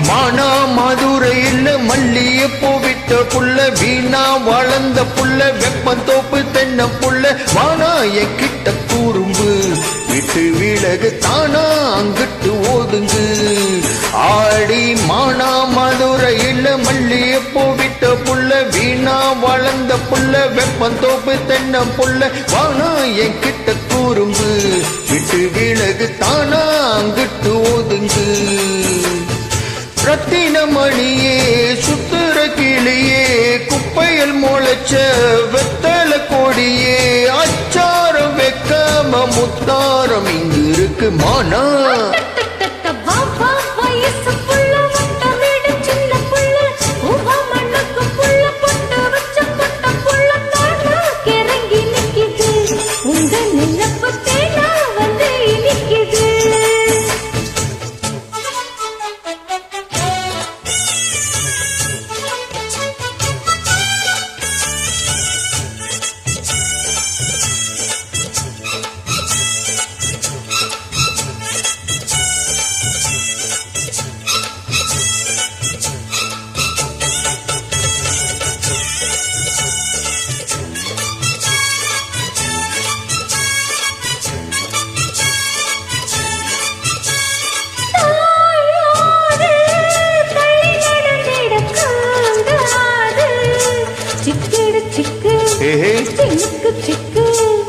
மானா மதுரையில் மல்லிய போவிட்ட புள்ள வீணா வளர்ந்த புள்ள வெப்பந்தோப்பு தென்ன புள்ள வானா என் கிட்ட கூறும்பு விட்டு விலகு தானா அங்கிட்டு ஓதுங்கு ஆடி மானா மதுரையில் மல்லிய போவிட்ட புள்ள வீணா வளர்ந்த புள்ள வெப்பந்தோப்பு தென்ன புள்ள வானா என் கிட்ட கூறும்பு விட்டு விலகு தானா அங்கிட்டு ஓதுங்கு ரத்தின மணியே சுத்துற கிளியே குப்பையில் முளைச்ச வெத்தல கொடியே அச்சாரம் வைக்காம முத்தாரம் இங்கு இருக்கு மானா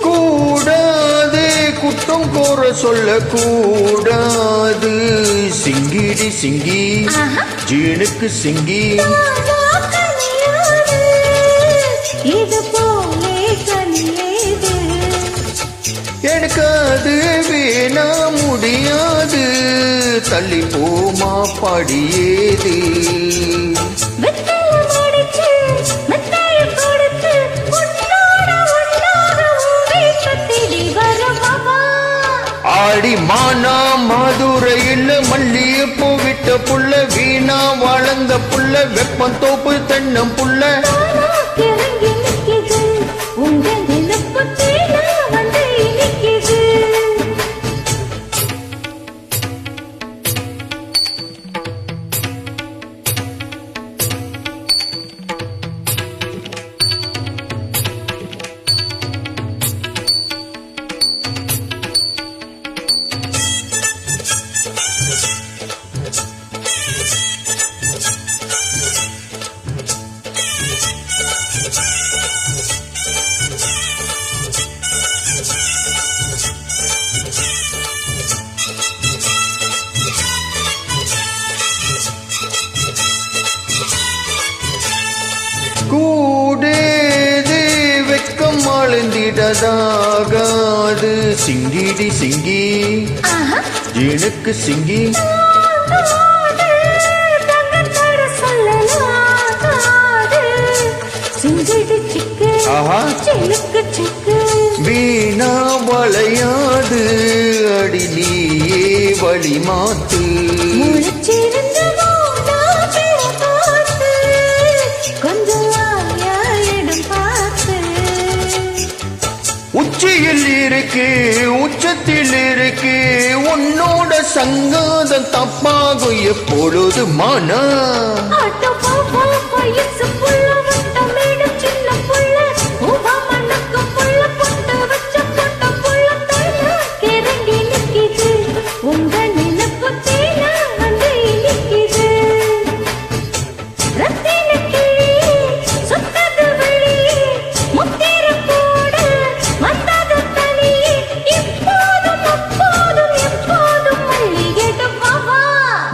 கூடாது குற்றம் கோர சொல்ல கூடாது சிங்கிடி சிங்கி ஜீனுக்கு சிங்கி எனக்கு அது வேணா முடியாது தள்ளி போமா படியேது ஆடி மானா மதுரையில் மல்லிய போவிட்ட புள்ள வீணா வளர்ந்த புள்ள வெப்பந்தோப்பு தென்னம் புள்ள கூடேது வெக்கம் ஆழ்ந்திடதாகாது சிங்கிடி சிங்கி எனக்கு சிங்கி வீணா வளையாது அடி நீயே வழி மாத்து உச்சியில் இருக்கு உச்சத்தில் இருக்கு உன்னோட சங்காதம் தப்பாகும் எப்பொழுது மன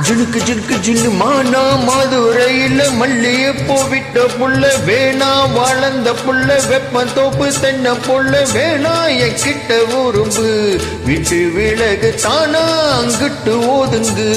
ஜினுக்கு ஜினுக்கு ஜின்னு மானா மதுரையில் மல்லிய போவிட்ட புள்ள வேணா வளர்ந்த புள்ள வெப்பந்தோப்பு தென்ன புள்ள வேணா என் கிட்ட உரும்பு விட்டு விலகு தானா அங்கிட்டு ஓதுங்கு